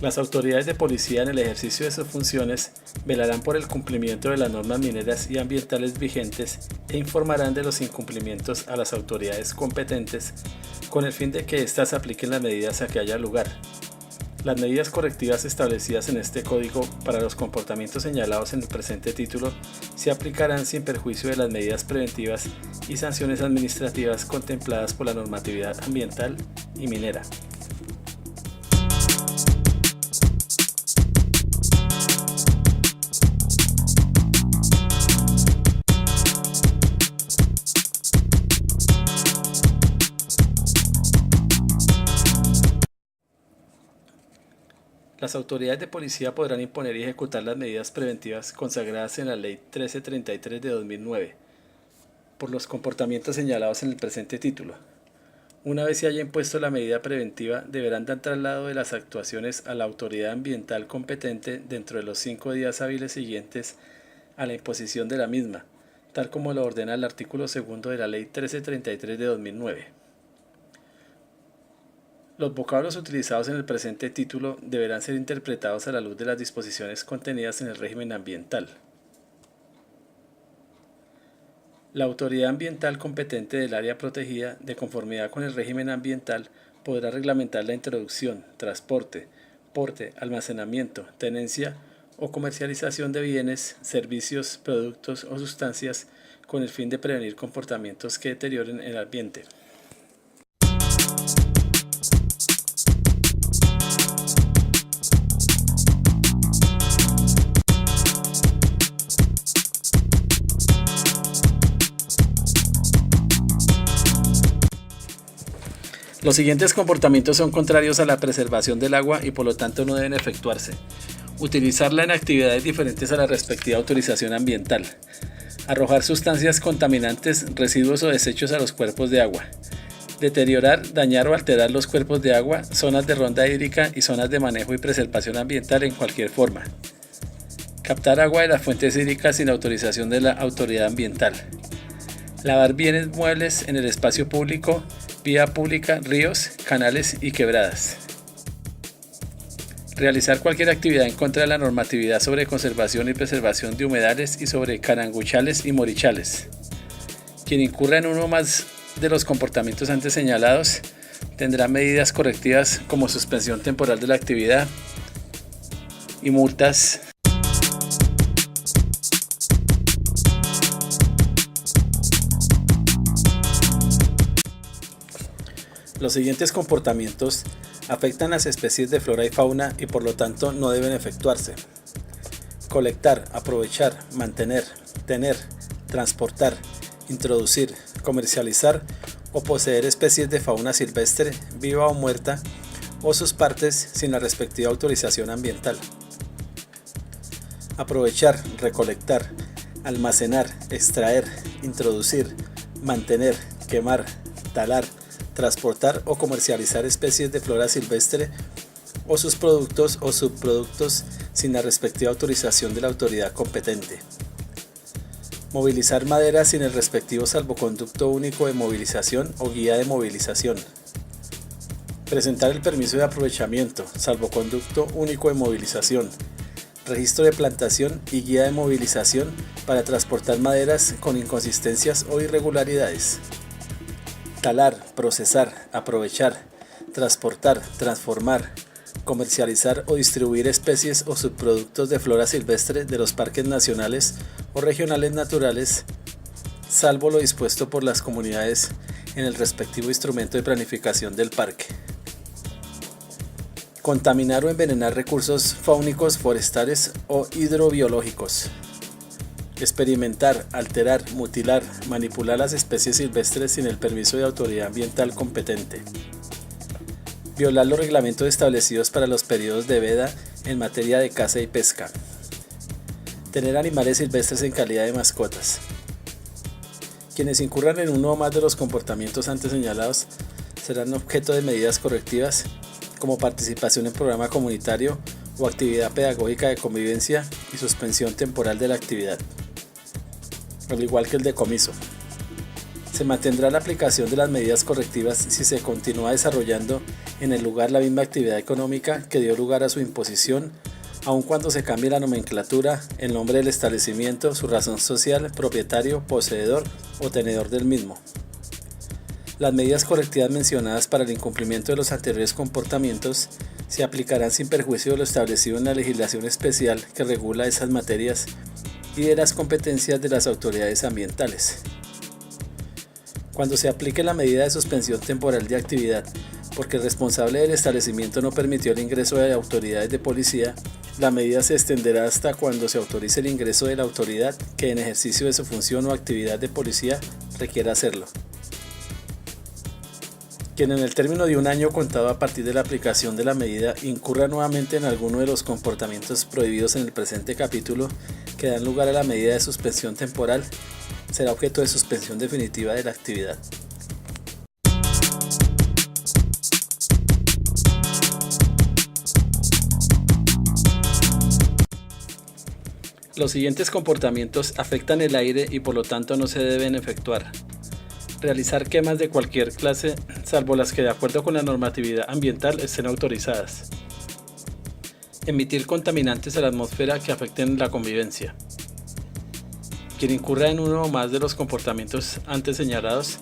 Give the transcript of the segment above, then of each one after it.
Las autoridades de policía en el ejercicio de sus funciones velarán por el cumplimiento de las normas mineras y ambientales vigentes e informarán de los incumplimientos a las autoridades competentes con el fin de que éstas apliquen las medidas a que haya lugar. Las medidas correctivas establecidas en este código para los comportamientos señalados en el presente título se aplicarán sin perjuicio de las medidas preventivas y sanciones administrativas contempladas por la normatividad ambiental y minera. Las autoridades de policía podrán imponer y ejecutar las medidas preventivas consagradas en la Ley 1333 de 2009 por los comportamientos señalados en el presente título. Una vez se haya impuesto la medida preventiva, deberán dar traslado de las actuaciones a la autoridad ambiental competente dentro de los 5 días hábiles siguientes a la imposición de la misma, tal como lo ordena el artículo 2 de la Ley 1333 de 2009. Los vocablos utilizados en el presente título deberán ser interpretados a la luz de las disposiciones contenidas en el régimen ambiental. La autoridad ambiental competente del área protegida, de conformidad con el régimen ambiental, podrá reglamentar la introducción, transporte, porte, almacenamiento, tenencia o comercialización de bienes, servicios, productos o sustancias con el fin de prevenir comportamientos que deterioren el ambiente. Los siguientes comportamientos son contrarios a la preservación del agua y por lo tanto no deben efectuarse. Utilizarla en actividades diferentes a la respectiva autorización ambiental. Arrojar sustancias contaminantes, residuos o desechos a los cuerpos de agua. Deteriorar, dañar o alterar los cuerpos de agua, zonas de ronda hídrica y zonas de manejo y preservación ambiental en cualquier forma. Captar agua de las fuentes hídricas sin autorización de la autoridad ambiental. Lavar bienes muebles en el espacio público, vía pública, ríos, canales y quebradas. Realizar cualquier actividad en contra de la normatividad sobre conservación y preservación de humedales y sobre caranguchales y morichales. Quien incurra en uno o más de los comportamientos antes señalados tendrá medidas correctivas como suspensión temporal de la actividad y multas. Los siguientes comportamientos afectan las especies de flora y fauna y por lo tanto no deben efectuarse. Colectar, aprovechar, mantener, tener, transportar, introducir, comercializar o poseer especies de fauna silvestre, viva o muerta, o sus partes sin la respectiva autorización ambiental. Aprovechar, recolectar, almacenar, extraer, introducir, mantener, quemar, talar, transportar o comercializar especies de flora silvestre o sus productos o subproductos sin la respectiva autorización de la autoridad competente. Movilizar madera sin el respectivo salvoconducto único de movilización o guía de movilización. Presentar el permiso de aprovechamiento, salvoconducto único de movilización, registro de plantación y guía de movilización para transportar maderas con inconsistencias o irregularidades. Talar, procesar, aprovechar, transportar, transformar, comercializar o distribuir especies o subproductos de flora silvestre de los parques nacionales o regionales naturales, salvo lo dispuesto por las comunidades en el respectivo instrumento de planificación del parque. Contaminar o envenenar recursos faunícoos, forestales o hidrobiológicos. Experimentar, alterar, mutilar, manipular las especies silvestres sin el permiso de autoridad ambiental competente. Violar los reglamentos establecidos para los periodos de veda en materia de caza y pesca. Tener animales silvestres en calidad de mascotas. Quienes incurran en uno o más de los comportamientos antes señalados serán objeto de medidas correctivas como participación en programa comunitario o actividad pedagógica de convivencia y suspensión temporal de la actividad, al igual que el decomiso. Se mantendrá la aplicación de las medidas correctivas si se continúa desarrollando en el lugar la misma actividad económica que dio lugar a su imposición, aun cuando se cambie la nomenclatura, el nombre del establecimiento, su razón social, propietario, poseedor o tenedor del mismo. Las medidas correctivas mencionadas para el incumplimiento de los anteriores comportamientos se aplicarán sin perjuicio de lo establecido en la legislación especial que regula esas materias y de las competencias de las autoridades ambientales. Cuando se aplique la medida de suspensión temporal de actividad, porque el responsable del establecimiento no permitió el ingreso de autoridades de policía, la medida se extenderá hasta cuando se autorice el ingreso de la autoridad que en ejercicio de su función o actividad de policía requiera hacerlo. Quien en el término de un año contado a partir de la aplicación de la medida incurra nuevamente en alguno de los comportamientos prohibidos en el presente capítulo que dan lugar a la medida de suspensión temporal, será objeto de suspensión definitiva de la actividad. Los siguientes comportamientos afectan el aire y por lo tanto no se deben efectuar. Realizar quemas de cualquier clase, salvo las que de acuerdo con la normatividad ambiental estén autorizadas. Emitir contaminantes a la atmósfera que afecten la convivencia. Quien incurra en uno o más de los comportamientos antes señalados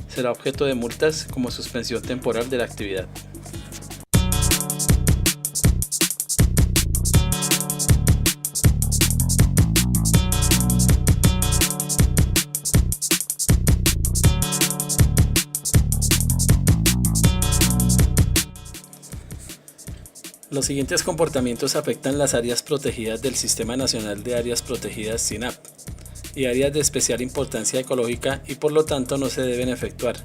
será objeto de multas como suspensión temporal de la actividad. Los siguientes comportamientos afectan las áreas protegidas del Sistema Nacional de Áreas Protegidas SINAP y áreas de especial importancia ecológica y por lo tanto no se deben efectuar.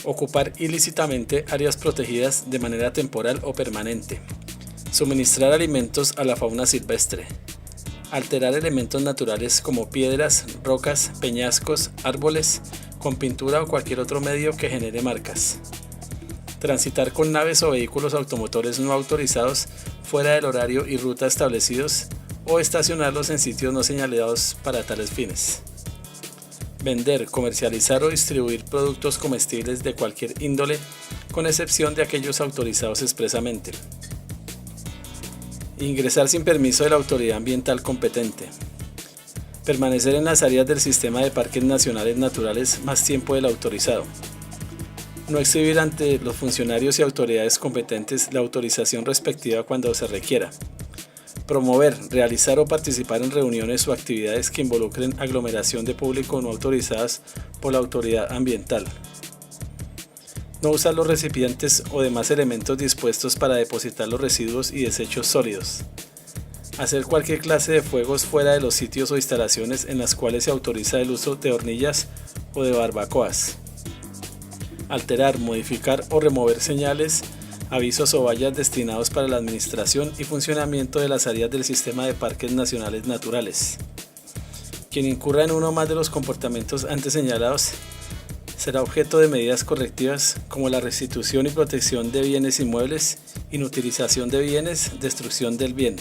Ocupar ilícitamente áreas protegidas de manera temporal o permanente. Suministrar alimentos a la fauna silvestre. Alterar elementos naturales como piedras, rocas, peñascos, árboles, con pintura o cualquier otro medio que genere marcas. Transitar con naves o vehículos automotores no autorizados fuera del horario y ruta establecidos o estacionarlos en sitios no señalados para tales fines. Vender, comercializar o distribuir productos comestibles de cualquier índole, con excepción de aquellos autorizados expresamente. Ingresar sin permiso de la autoridad ambiental competente. Permanecer en las áreas del sistema de parques nacionales naturales más tiempo del autorizado. No exhibir ante los funcionarios y autoridades competentes la autorización respectiva cuando se requiera. Promover, realizar o participar en reuniones o actividades que involucren aglomeración de público no autorizadas por la autoridad ambiental. No usar los recipientes o demás elementos dispuestos para depositar los residuos y desechos sólidos. Hacer cualquier clase de fuegos fuera de los sitios o instalaciones en las cuales se autoriza el uso de hornillas o de barbacoas. Alterar, modificar o remover señales, avisos o vallas destinados para la administración y funcionamiento de las áreas del sistema de parques nacionales naturales. Quien incurra en uno o más de los comportamientos antes señalados será objeto de medidas correctivas como la restitución y protección de bienes inmuebles, inutilización de bienes, destrucción del bien.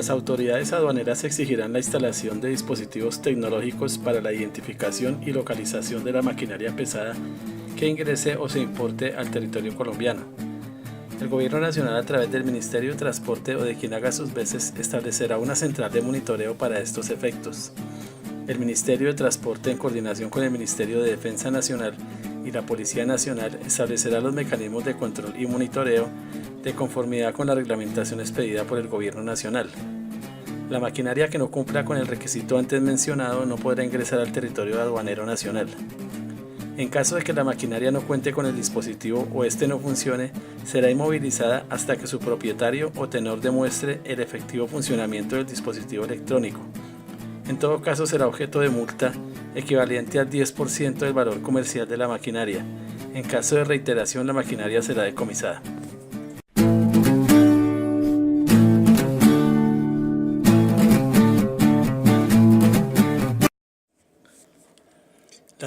Las autoridades aduaneras exigirán la instalación de dispositivos tecnológicos para la identificación y localización de la maquinaria pesada que ingrese o se importe al territorio colombiano. El Gobierno Nacional, a través del Ministerio de Transporte o de quien haga sus veces, establecerá una central de monitoreo para estos efectos. El Ministerio de Transporte, en coordinación con el Ministerio de Defensa Nacional y la Policía Nacional, establecerá los mecanismos de control y monitoreo de conformidad con la reglamentación expedida por el Gobierno Nacional. La maquinaria que no cumpla con el requisito antes mencionado no podrá ingresar al territorio aduanero nacional. En caso de que la maquinaria no cuente con el dispositivo o este no funcione, será inmovilizada hasta que su propietario o tenor demuestre el efectivo funcionamiento del dispositivo electrónico. En todo caso será objeto de multa equivalente al 10% del valor comercial de la maquinaria. En caso de reiteración, la maquinaria será decomisada.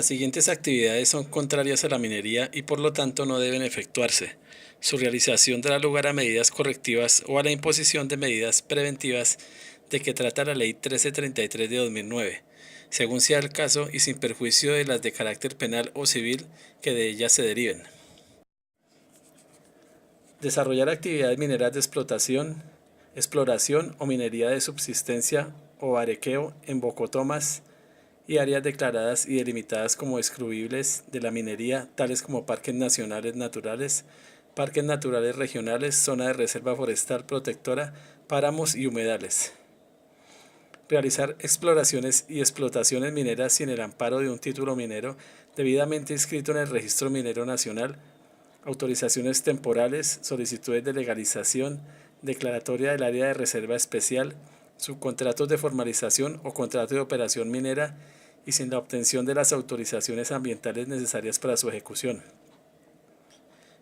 Las siguientes actividades son contrarias a la minería y por lo tanto no deben efectuarse. Su realización dará lugar a medidas correctivas o a la imposición de medidas preventivas de que trata la Ley 1333 de 2009, según sea el caso y sin perjuicio de las de carácter penal o civil que de ellas se deriven. Desarrollar actividades mineras de exploración o minería de subsistencia o barequeo en bocotomas y áreas declaradas y delimitadas como excluibles de la minería, tales como parques nacionales naturales, parques naturales regionales, zona de reserva forestal protectora, páramos y humedales. Realizar exploraciones y explotaciones mineras sin el amparo de un título minero debidamente inscrito en el Registro Minero Nacional, autorizaciones temporales, solicitudes de legalización, declaratoria del área de reserva especial, subcontratos de formalización o contrato de operación minera y sin la obtención de las autorizaciones ambientales necesarias para su ejecución.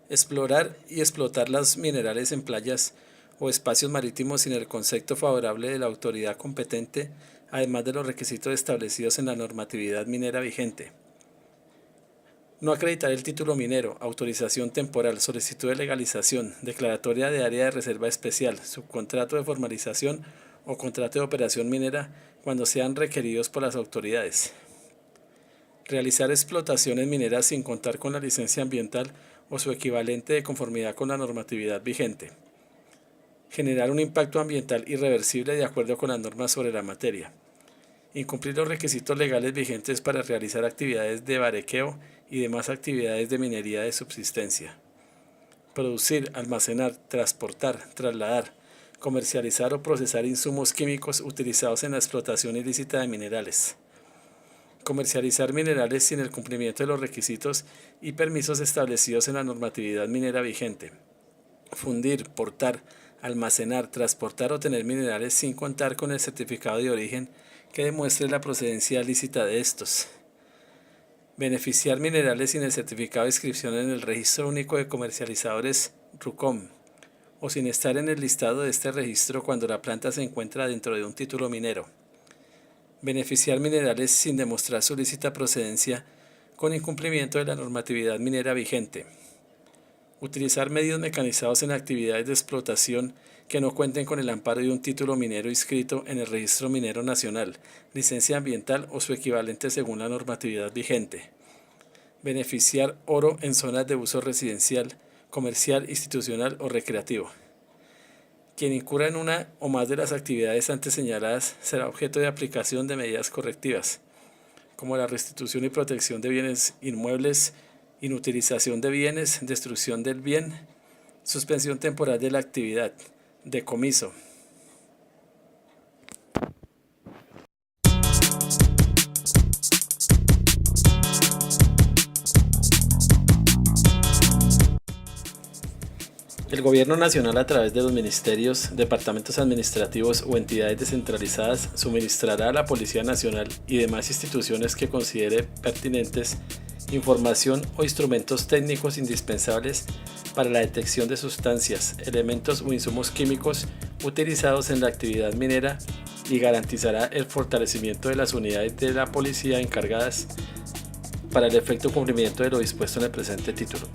Explorar y explotar los minerales en playas o espacios marítimos sin el concepto favorable de la autoridad competente, además de los requisitos establecidos en la normatividad minera vigente. No acreditar el título minero, autorización temporal, solicitud de legalización, declaratoria de área de reserva especial, subcontrato de formalización o contrato de operación minera cuando sean requeridos por las autoridades. Realizar explotaciones mineras sin contar con la licencia ambiental o su equivalente de conformidad con la normatividad vigente. Generar un impacto ambiental irreversible de acuerdo con las normas sobre la materia. Incumplir los requisitos legales vigentes para realizar actividades de barequeo y demás actividades de minería de subsistencia. Producir, almacenar, transportar, trasladar, comercializar o procesar insumos químicos utilizados en la explotación ilícita de minerales. Comercializar minerales sin el cumplimiento de los requisitos y permisos establecidos en la normatividad minera vigente. Fundir, portar, almacenar, transportar o tener minerales sin contar con el certificado de origen que demuestre la procedencia lícita de estos. Beneficiar minerales sin el certificado de inscripción en el Registro Único de Comercializadores RUCOM o sin estar en el listado de este registro cuando la planta se encuentra dentro de un título minero. Beneficiar minerales sin demostrar su lícita procedencia con incumplimiento de la normatividad minera vigente. Utilizar medios mecanizados en actividades de explotación que no cuenten con el amparo de un título minero inscrito en el Registro Minero Nacional, licencia ambiental o su equivalente según la normatividad vigente. Beneficiar oro en zonas de uso residencial, comercial, institucional o recreativo. Quien incurra en una o más de las actividades antes señaladas será objeto de aplicación de medidas correctivas, como la restitución y protección de bienes inmuebles, inutilización de bienes, destrucción del bien, suspensión temporal de la actividad, decomiso. El Gobierno Nacional, a través de los ministerios, departamentos administrativos o entidades descentralizadas, suministrará a la Policía Nacional y demás instituciones que considere pertinentes información o instrumentos técnicos indispensables para la detección de sustancias, elementos o insumos químicos utilizados en la actividad minera y garantizará el fortalecimiento de las unidades de la policía encargadas para el efecto cumplimiento de lo dispuesto en el presente título.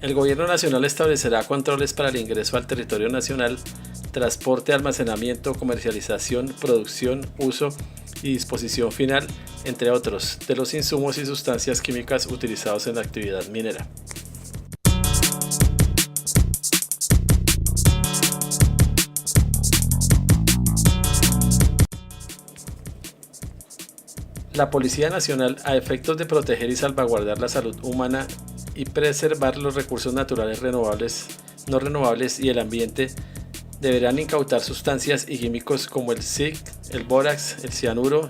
El Gobierno Nacional establecerá controles para el ingreso al territorio nacional, transporte, almacenamiento, comercialización, producción, uso y disposición final, entre otros, de los insumos y sustancias químicas utilizados en la actividad minera. La Policía Nacional, a efectos de proteger y salvaguardar la salud humana y preservar los recursos naturales renovables, no renovables y el ambiente, deberán incautar sustancias y químicos como el zinc, el bórax, el cianuro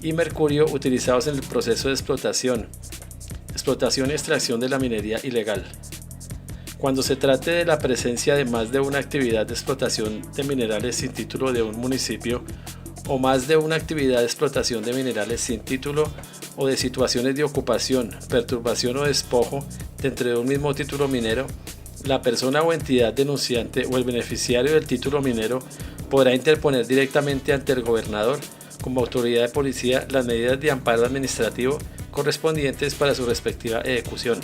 y mercurio utilizados en el proceso de explotación y extracción de la minería ilegal. Cuando se trate de la presencia de más de una actividad de explotación de minerales sin título de un municipio o más de una actividad de explotación de minerales sin título o de situaciones de ocupación, perturbación o despojo dentro de un mismo título minero, la persona o entidad denunciante o el beneficiario del título minero podrá interponer directamente ante el gobernador como autoridad de policía las medidas de amparo administrativo correspondientes para su respectiva ejecución.